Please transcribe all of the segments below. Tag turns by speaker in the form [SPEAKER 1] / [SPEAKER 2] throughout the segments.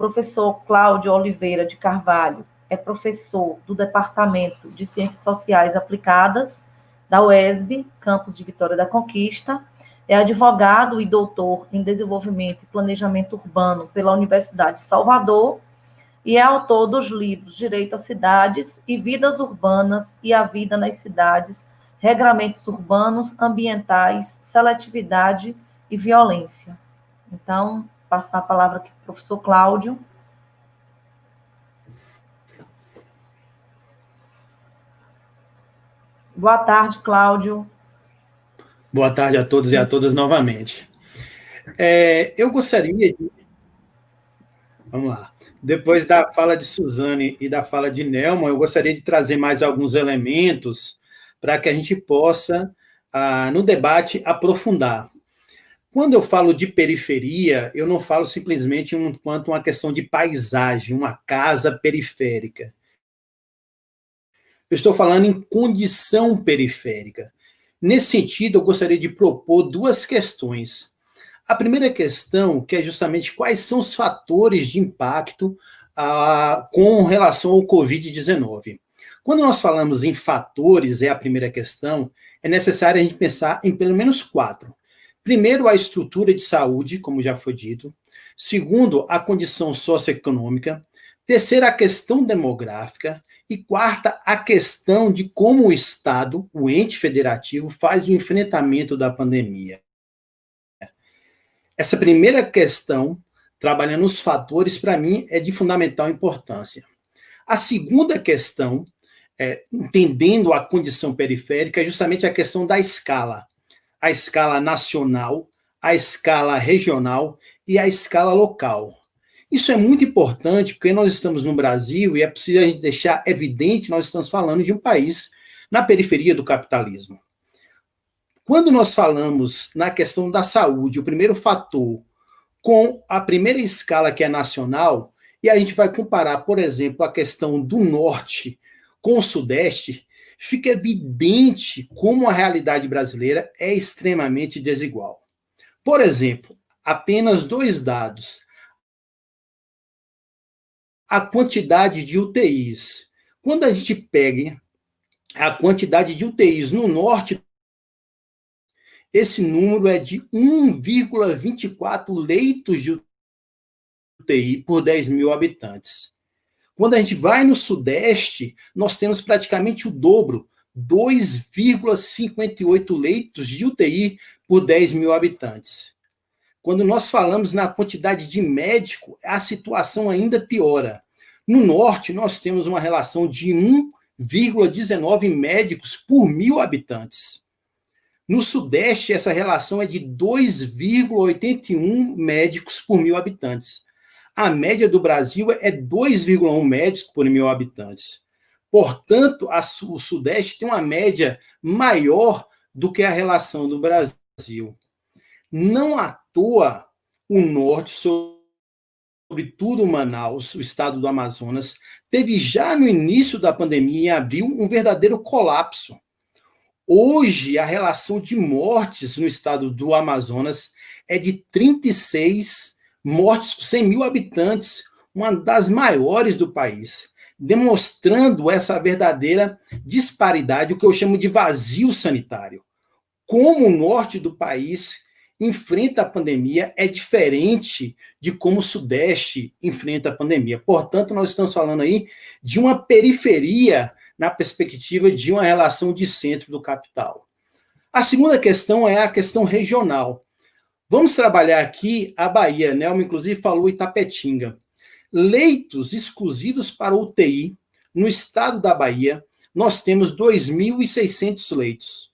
[SPEAKER 1] professor Cláudio Oliveira de Carvalho é professor do Departamento de Ciências Sociais Aplicadas da UESB, campus de Vitória da Conquista, é advogado e doutor em Desenvolvimento e Planejamento Urbano pela Universidade de Salvador e é autor dos livros Direito às Cidades e Vidas Urbanas e a Vida nas Cidades, Regramentos Urbanos, Ambientais, Seletividade e Violência. Então, passar a palavra aqui para o professor Cláudio. Boa tarde, Cláudio.
[SPEAKER 2] Boa tarde a todos e a todas novamente. Eu gostaria de... Vamos lá. Depois da fala de Suzane e da fala de Nelma, eu gostaria de trazer mais alguns elementos para que a gente possa, no debate, aprofundar. Quando eu falo de periferia, eu não falo simplesmente enquanto uma questão de paisagem, uma casa periférica. Eu estou falando em condição periférica. Nesse sentido, eu gostaria de propor duas questões. A primeira questão, que é justamente quais são os fatores de impacto com relação ao Covid-19. Quando nós falamos em fatores, é a primeira questão, é necessário a gente pensar em pelo menos 4. Primeiro, a estrutura de saúde, como já foi dito. Segundo, a condição socioeconômica. Terceiro, a questão demográfica. E quarta, a questão de como o Estado, o ente federativo, faz o enfrentamento da pandemia. Essa primeira questão, trabalhando os fatores, para mim, é de fundamental importância. A segunda questão, entendendo a condição periférica, é justamente a questão da escala. A escala nacional, a escala regional e a escala local. Isso é muito importante porque nós estamos no Brasil e é preciso a gente deixar evidente, nós estamos falando de um país na periferia do capitalismo. Quando nós falamos na questão da saúde, o primeiro fator, com a primeira escala que é nacional, e a gente vai comparar, por exemplo, a questão do norte com o sudeste, fica evidente como a realidade brasileira é extremamente desigual. Por exemplo, apenas 2 dados. A quantidade de UTIs. Quando a gente pega a quantidade de UTIs no norte, esse número é de 1,24 leitos de UTI por 10 mil habitantes. Quando a gente vai no sudeste, nós temos praticamente o dobro, 2,58 leitos de UTI por 10 mil habitantes. Quando nós falamos na quantidade de médico, a situação ainda piora. No norte, nós temos uma relação de 1,19 médicos por 1000 habitantes. No sudeste, essa relação é de 2,81 médicos por 1000 habitantes. A média do Brasil é 2,1 médicos por 1000 habitantes. Portanto, o sudeste tem uma média maior do que a relação do Brasil. Não à toa, o norte, sobretudo Manaus, o estado do Amazonas, teve já no início da pandemia, em abril, um verdadeiro colapso. Hoje, a relação de mortes no estado do Amazonas é de 36 mortes por 100 mil habitantes, uma das maiores do país, demonstrando essa verdadeira disparidade, o que eu chamo de vazio sanitário. Como o norte do país enfrenta a pandemia é diferente de como o Sudeste enfrenta a pandemia. Portanto, nós estamos falando aí de uma periferia na perspectiva de uma relação de centro do capital. A segunda questão é a questão regional. Vamos trabalhar aqui a Bahia, Nelma inclusive falou Itapetinga. Leitos exclusivos para UTI, no estado da Bahia, nós temos 2.600 leitos.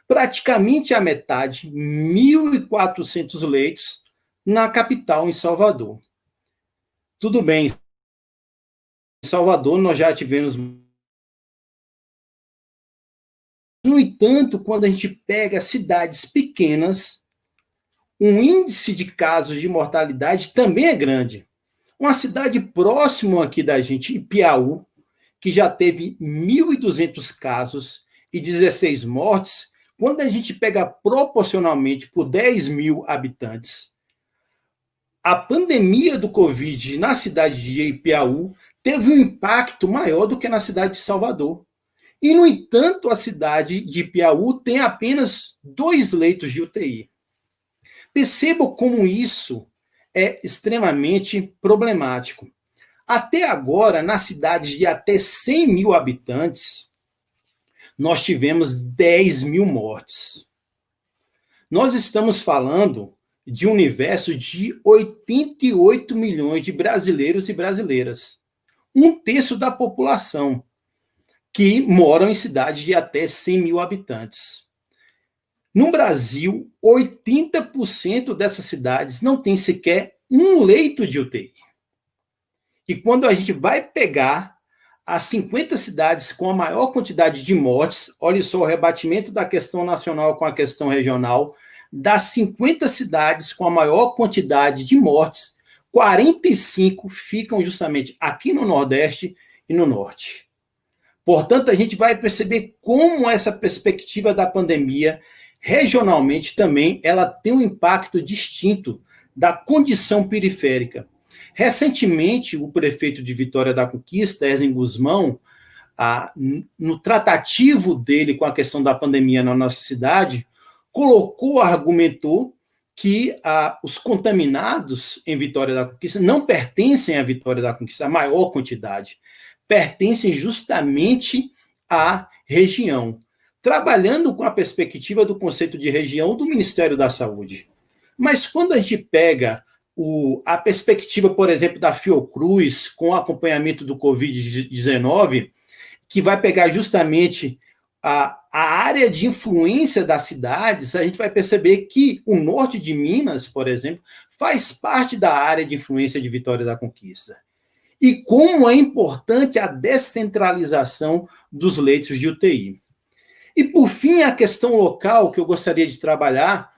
[SPEAKER 2] Praticamente a metade, 1.400 leitos, na capital, em Salvador. Tudo bem, em Salvador nós já tivemos... No entanto, quando a gente pega cidades pequenas, o índice de casos de mortalidade também é grande. Uma cidade próxima aqui da gente, Ipiaú, que já teve 1.200 casos e 16 mortes, quando a gente pega proporcionalmente por 10 mil habitantes, a pandemia do Covid na cidade de Ipiaú teve um impacto maior do que na cidade de Salvador. E, no entanto, a cidade de Ipiaú tem apenas 2 leitos de UTI. Perceba como isso é extremamente problemático. Até agora, nas cidades de até 100 mil habitantes, nós tivemos 10 mil mortes. Nós estamos falando de um universo de 88 milhões de brasileiros e brasileiras. 1/3 da população que moram em cidades de até 100 mil habitantes. No Brasil, 80% dessas cidades não tem sequer um leito de UTI. E quando a gente vai pegar as 50 cidades com a maior quantidade de mortes, olha só o rebatimento da questão nacional com a questão regional, das 50 cidades com a maior quantidade de mortes, 45 ficam justamente aqui no Nordeste e no Norte. Portanto, a gente vai perceber como essa perspectiva da pandemia, regionalmente também, ela tem um impacto distinto da condição periférica. Recentemente, o prefeito de Vitória da Conquista, Ezen Guzmão, no tratativo dele com a questão da pandemia na nossa cidade, argumentou que os contaminados em Vitória da Conquista não pertencem à Vitória da Conquista, a maior quantidade, pertencem justamente à região, trabalhando com a perspectiva do conceito de região do Ministério da Saúde. Mas quando a gente pega a perspectiva, por exemplo, da Fiocruz, com o acompanhamento do Covid-19, que vai pegar justamente a área de influência das cidades, a gente vai perceber que o norte de Minas, por exemplo, faz parte da área de influência de Vitória da Conquista. E como é importante a descentralização dos leitos de UTI. E, por fim, a questão local que eu gostaria de trabalhar,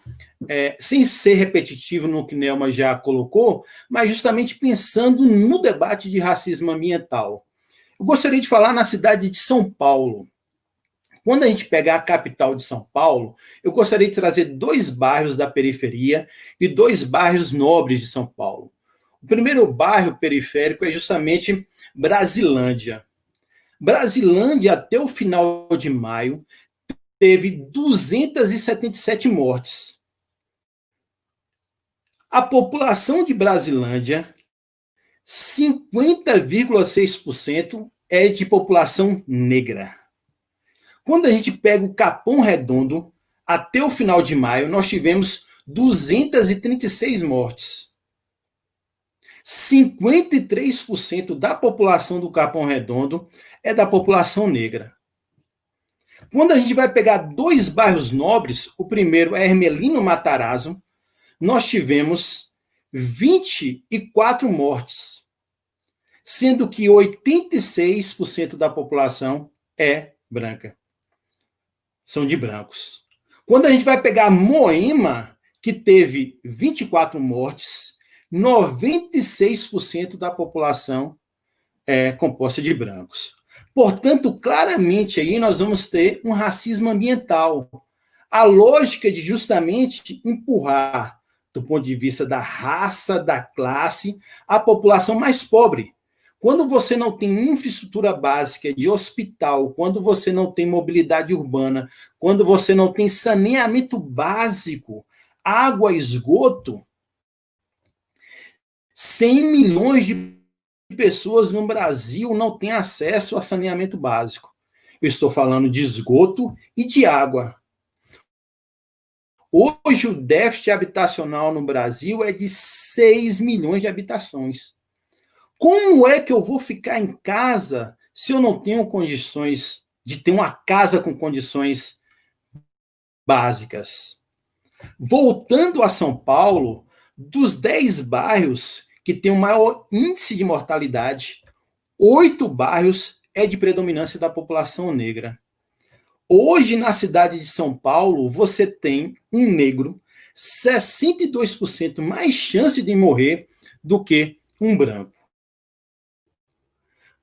[SPEAKER 2] sem ser repetitivo no que Nelma já colocou, mas justamente pensando no debate de racismo ambiental. Eu gostaria de falar na cidade de São Paulo. Quando a gente pegar a capital de São Paulo, eu gostaria de trazer 2 bairros da periferia e 2 bairros nobres de São Paulo. O primeiro bairro periférico é justamente Brasilândia. Brasilândia, até o final de maio, teve 277 mortes. A população de Brasilândia, 50,6% é de população negra. Quando a gente pega o Capão Redondo, até o final de maio, nós tivemos 236 mortes. 53% da população do Capão Redondo é da população negra. Quando a gente vai pegar 2 bairros nobres, o primeiro é Hermelino Matarazzo, nós tivemos 24 mortes, sendo que 86% da população é branca. São de brancos. Quando a gente vai pegar Moema, que teve 24 mortes, 96% da população é composta de brancos. Portanto, claramente aí nós vamos ter um racismo ambiental. A lógica de justamente empurrar, do ponto de vista da raça, da classe, a população mais pobre. Quando você não tem infraestrutura básica de hospital, quando você não tem mobilidade urbana, quando você não tem saneamento básico, água, esgoto, 100 milhões de pessoas no Brasil não têm acesso a saneamento básico. Eu estou falando de esgoto e de água. Hoje, o déficit habitacional no Brasil é de 6 milhões de habitações. Como é que eu vou ficar em casa se eu não tenho condições de ter uma casa com condições básicas? Voltando a São Paulo, dos 10 bairros que têm o maior índice de mortalidade, 8 bairros é de predominância da população negra. Hoje, na cidade de São Paulo, você tem um negro 62% mais chance de morrer do que um branco.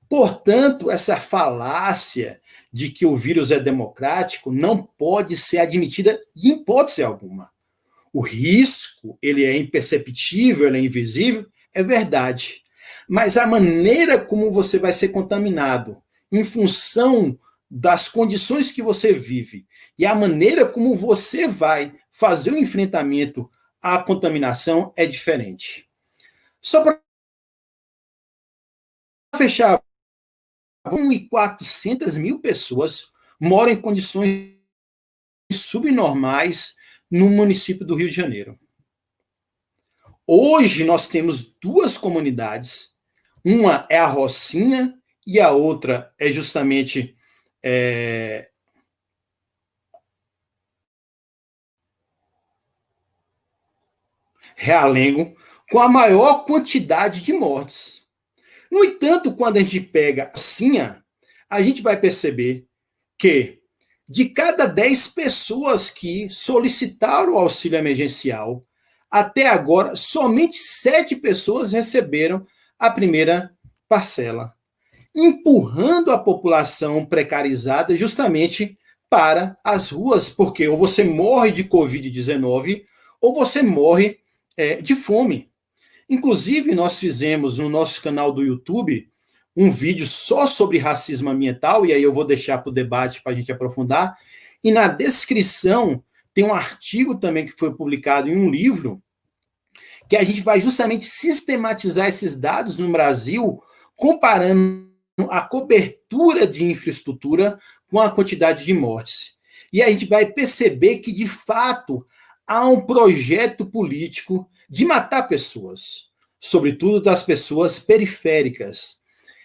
[SPEAKER 2] Portanto, essa falácia de que o vírus é democrático não pode ser admitida em hipótese alguma. O risco, ele é imperceptível, ele é invisível, é verdade. Mas a maneira como você vai ser contaminado, em função das condições que você vive, e a maneira como você vai fazer o enfrentamento à contaminação é diferente. Só para fechar, 1.400.000 pessoas moram em condições subnormais no município do Rio de Janeiro. Hoje nós temos duas comunidades, uma é a Rocinha e a outra é justamente Realengo, com a maior quantidade de mortes. No entanto, quando a gente pega a Rocinha, a gente vai perceber que de cada 10 pessoas que solicitaram o auxílio emergencial, até agora, somente 7 pessoas receberam a primeira parcela, empurrando a população precarizada justamente para as ruas, porque ou você morre de Covid-19 ou você morre de fome. Inclusive, nós fizemos no nosso canal do YouTube um vídeo só sobre racismo ambiental, e aí eu vou deixar para o debate para a gente aprofundar, e na descrição tem um artigo também que foi publicado em um livro, que a gente vai justamente sistematizar esses dados no Brasil, comparando a cobertura de infraestrutura com a quantidade de mortes. E a gente vai perceber que, de fato, há um projeto político de matar pessoas, sobretudo das pessoas periféricas.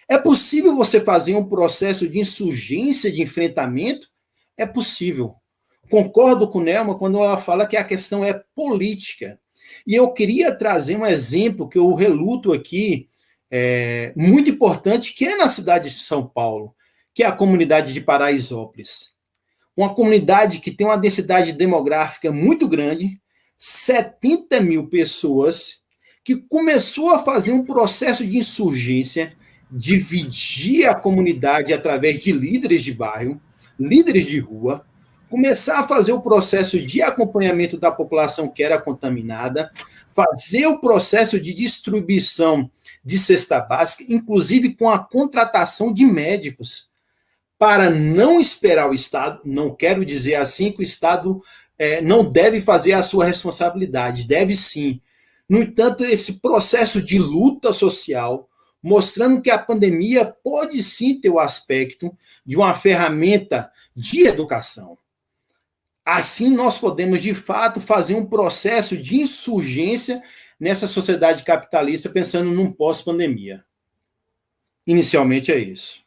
[SPEAKER 2] É possível você fazer um processo de insurgência, de enfrentamento? É possível. Concordo com Nelma quando ela fala que a questão é política. E eu queria trazer um exemplo que eu reluto aqui, muito importante, que é na cidade de São Paulo, que é a comunidade de Paraisópolis. Uma comunidade que tem uma densidade demográfica muito grande, 70.000 pessoas, que começou a fazer um processo de insurgência, dividir a comunidade através de líderes de bairro, líderes de rua, começar a fazer o processo de acompanhamento da população que era contaminada, fazer o processo de distribuição de cesta básica, inclusive com a contratação de médicos, para não esperar o Estado. Não quero dizer assim que o Estado não deve fazer a sua responsabilidade, deve sim. No entanto, esse processo de luta social, mostrando que a pandemia pode sim ter o aspecto de uma ferramenta de educação. Assim, nós podemos, de fato, fazer um processo de insurgência nessa sociedade capitalista, pensando num pós-pandemia. Inicialmente é isso.